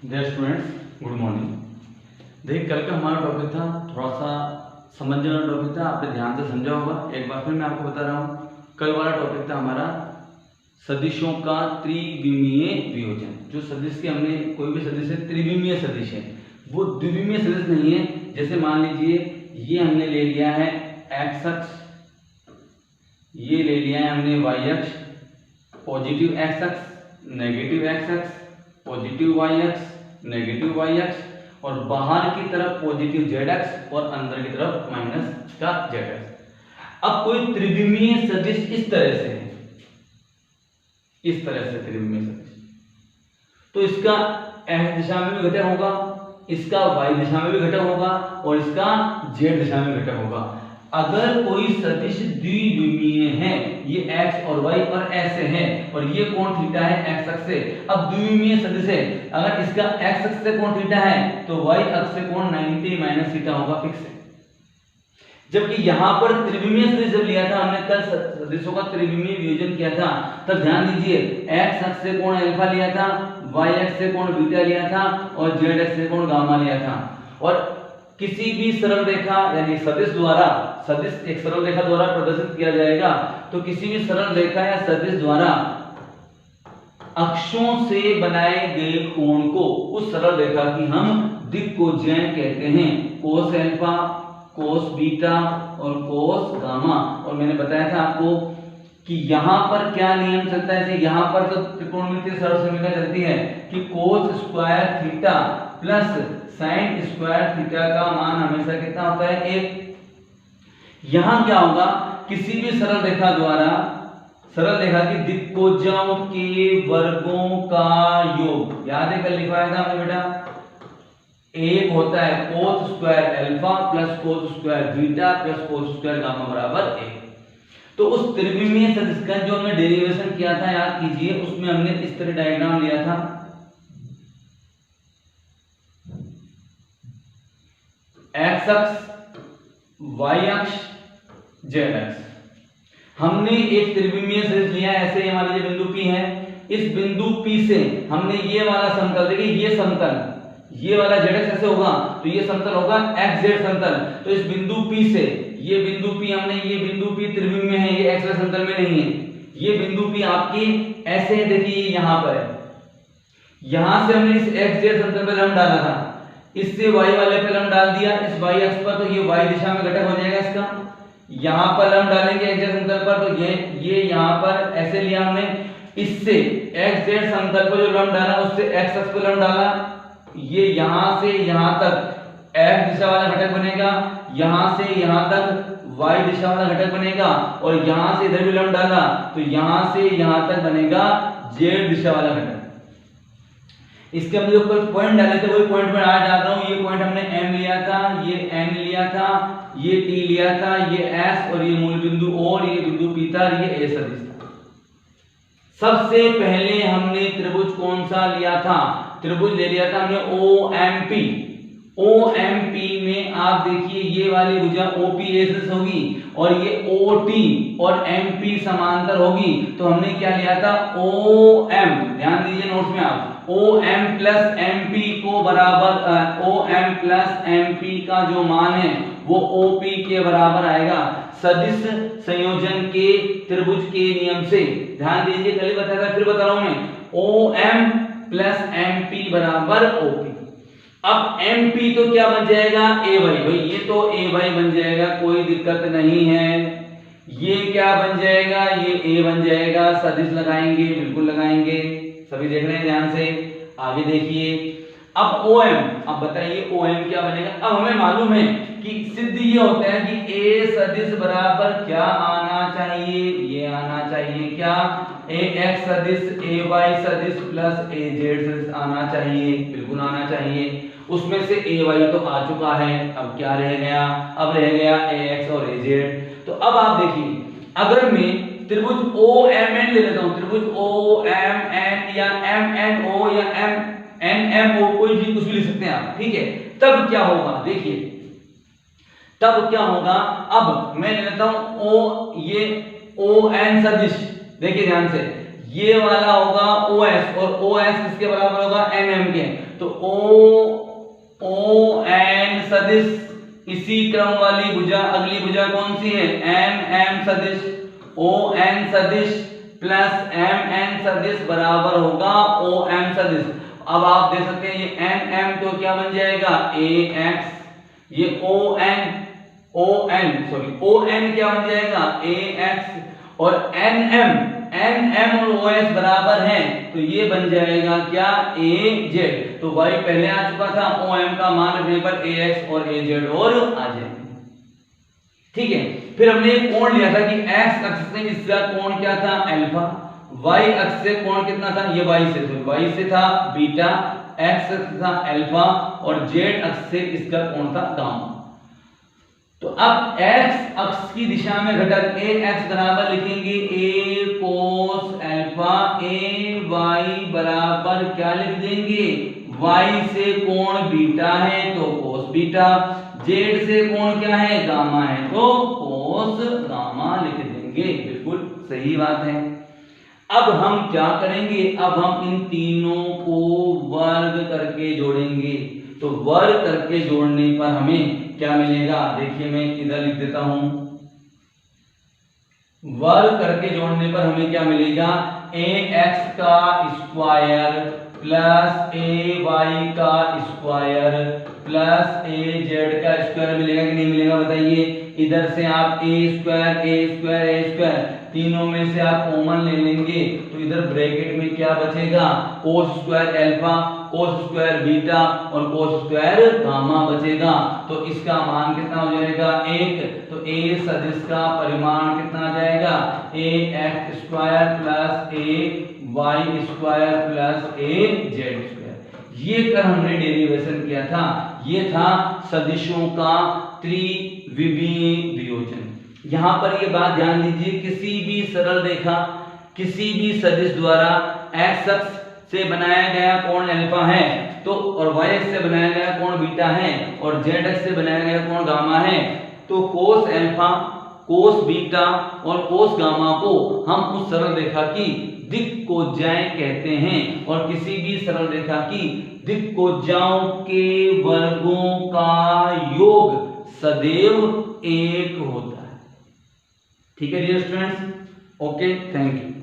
Dear students, good morning. देखिए, कल का हमारा टॉपिक था, थोड़ा सा समझने वाला टॉपिक था। आपने ध्यान से समझा होगा। एक बार फिर मैं आपको बता रहा हूँ, कल वाला टॉपिक था हमारा सदिशों का त्रिविमीय वियोजन। जो सदिश के हमने कोई भी सदिश है त्रिविमीय सदिश है, वो द्विविमीय सदिश नहीं है। जैसे मान लीजिए ये हमने ले लिया है एक्स अक्ष, ये ले लिया है हमने वाई अक्ष, पॉजिटिव एक्स अक्ष, नेगेटिव एक्स अक्ष, पॉजिटिव वाई अक्ष, नेगेटिव वाई अक्ष, और बाहर की तरफ पॉजिटिव जेड अक्ष और अंदर की तरफ माइनस का जेड अक्ष। अब कोई त्रिविमीय सदिश इस तरह से है, इस तरह से त्रिविमीय सदिश, तो इसका एक्स दिशा में भी घटक होगा, इसका वाई दिशा में भी घटक होगा और इसका जेड दिशा में घटक होगा। अगर कोई सदिश द्विविमीय है, ये x और y और ऐसे है, और ये कोण थीटा है x अक्ष से। अब द्विविमीय सदिश है, अगर इसका x अक्ष से कोण थीटा है तो y अक्ष से कोण 90 माइनस थीटा होगा, फिक्स है। जबकि यहां पर त्रिविमीय सदिश जब लिया था हमने, कल सदिशों का त्रिविमीय वियोजन किया था, तब ध्यान दीजिए x अक्ष से कोण अल्फा लिया था, y अक्ष से कोण बीटा लिया था और z अक्ष से कोण गामा लिया था। और किसी भी सरल रेखा यानी सदिश द्वारा, सदिश एक सरल रेखा द्वारा प्रदर्शित किया जाएगा, तो किसी भी सरल रेखा या सदिश द्वारा अक्षों से बनाए गए कोण को, उस सरल रेखा की हम दिक्कोज्जयन कहते हैं। कोस अल्फा, कोस बीटा और कोस गामा। और मैंने बताया था आपको कि यहां पर क्या नियम चलता है। यहां पर तो त्रिकोणमितीय सरल समीकरण चलती है कि cos square theta plus sine square theta का मान हमेशा कितना होता है, 1। यहां क्या होगा, किसी भी सरल रेखा द्वारा सरल रेखा की दिक्कोज्यों के वर्गों का योग, याद है कल लिखवाया था हमने बेटा, एक होता है cos square alpha plus cos square beta plus cos square gamma बराबर 1। तो उस त्रिविमीय सदिश का जो हमने डेरिवेशन किया था, याद कीजिए, उसमें हमने इस तरह डायग्राम लिया था। एक्स अक्ष, वाई अक्ष, जेड अक्ष। हमने एक त्रिविमीय सदिश लिया, ऐसे मान लीजिए बिंदु P है। इस बिंदु P से हमने ये वाला समतल, देखिए ये समतल, ये वाला जेड अक्ष ऐसे होगा तो ये समतल होगा एक्स जेड समतल। तो इस बिंदु P से ये बिंदु P, हमने ये बिंदु P त्रिविमीय है, ये एक्स वाले समतल में नहीं है। ये बिंदु P आपकी ऐसे है, देखिए यहां पर है। यहां से हमने इस एक्स जेड समतल पर लंब डाला था, इससे y वाले पे लंब डाल दिया इस y अक्ष पर, तो ये y दिशा में घटक हो जाएगा इसका। यहां पर लंब डालेंगे x z समतल पर, तो ये यहां पर ऐसे लिया हमने, इससे x z समतल पर जो लंब डाला उससे x अक्ष पर लंब डाला, ये यहां से यहां तक x दिशा वाला घटक बनेगा, यहां से यहां तक y दिशा वाला घटक बनेगा, और यहां से इधर भी लंब डाला तो यहां से यहां तक बनेगा z दिशा वाला घटक। इसके हमने जो पॉइंट डाले थे वही पॉइंट में आज डाल रहा हूं। ये पॉइंट हमने M लिया था, ये N लिया था, ये T लिया था, ये S, और ये मूल बिंदु O, और ये बिंदु P था, ये A सदिश था। सबसे पहले हमने त्रिभुज कौन सा लिया था, त्रिभुज ले लिया था हमने OMP। OMP में आप देखिए ये वाली भुजा OP A सदिश होगी और ये OT और MP समांतर होगी, तो हमने क्या लिया था OM। ध्यान दीजिए नोट्स में आप, OM प्लस MP को बराबर, OM प्लस MP का जो मान है वो OP के बराबर आएगा सदिश संयोजन के त्रिभुज के नियम से। ध्यान दीजिए, कल ही बताया था, फिर बता रहा हूं मैं, OM प्लस MP बराबर OP। अब MP तो क्या बन जाएगा, AY। भाई ये तो AY बन जाएगा, कोई दिक्कत नहीं है। ये क्या बन जाएगा, ये A बन जाएगा। सदिश लगाएंगे, बिल्कुल लगाएंगे, सभी देख रहे हैं ध्यान से। आगे देखिए, अब OM, अब बताइए OM क्या बनेगा। अब हमें मालूम है कि सिद्ध ये होता है कि A सदिश बराबर क्या आना चाहिए, ये आना चाहिए क्या, AX सदिश AY सदिश प्लस AZ सदिश आना चाहिए, बिल्कुल आना चाहिए। उसमें से AY तो आ चुका है, अब क्या रह गया, अब रह गया AX और AZ। तो अब आप देखिए, अगर मैं त्रिभुज OMN ले लेता हूं, त्रिभुज OMN या MNO या MNMO, कोई भी कुछ भी लिख सकते हैं आप, ठीक है। तब क्या होगा, देखिए तब क्या होगा। अब मैं ले लेता हूं ये ON सदिश, देखिए ध्यान से, ये वाला होगा OS और OS किसके बराबर होगा NM के। तो ON सदिश इसी क्रम वाली भुजा अगली भुजा कौन सी है NM सदिश। ON सदिश प्लस MN सदिश बराबर होगा OM सदिश। अब आप देख सकते हैं ये NM तो क्या बन जाएगा AX, ये ON क्या बन जाएगा AX और NM और OS बराबर हैं तो ये बन जाएगा क्या AZ। तो y पहले आ चुका था, OM का मान रखने पर AX और AZ और आ जाएंगे। ठीक है, फिर हमने एक कोण लिया था कि x अक्ष से इसका कोण क्या था अल्फा, y अक्ष से कोण कितना था ये y से था बीटा, x अक्ष था अल्फा और z अक्ष से इसका कोण था गामा। तो अब x अक्ष की दिशा में घटक ax बराबर लिखेंगे a cos अल्फा, ay बराबर क्या लिख देंगे y से कोण बीटा है तो cos बीटा, z से कोण क्या है गामा है तो cos गामा लिख देंगे। बिल्कुल सही बात है। अब हम क्या करेंगे, अब हम इन तीनों को वर्ग करके जोड़ेंगे। तो वर्ग करके जोड़ने पर हमें क्या मिलेगा, देखिए मैं इधर लिख देता हूं, वर्ग करके जोड़ने पर हमें क्या मिलेगा ax का स्क्वायर प्लस ay का स्क्वायर प्लस az का स्क्वायर मिलेगा कि नहीं मिलेगा बताइए। इधर से आप a स्क्वायर तीनों में से आप कॉमन ले लेंगे तो इधर ब्रैकेट में क्या बचेगा cos square alpha, cos square beta और cos स्क्वायर गामा बचेगा। तो इसका मान कितना हो जाएगा 1। तो a सदिश का परिमाण कितना आ जाएगा ax square plus ay square plus az square. ये कर हमने डेरिवेशन किया था, ये था सदिशों का त्रिविमीय वियोजन। यहां पर ये बात ध्यान दीजिए, किसी भी सरल रेखा किसी भी सदिश द्वारा x अक्ष से बनाया गया कोण अल्फा है तो और y अक्ष से बनाया गया कोण बीटा है और z अक्ष से बनाया गया कोण गामा है, तो cos अल्फा, cos बीटा और cos गामा को हम उस सरल रेखा की दिक्कोज्जाएं कहते हैं और किसी भी सरल रेखा की दिक्कोज्जाओं के वर्गों का योग सदैव 1 होता है। ठीक है dear students, okay, thank you.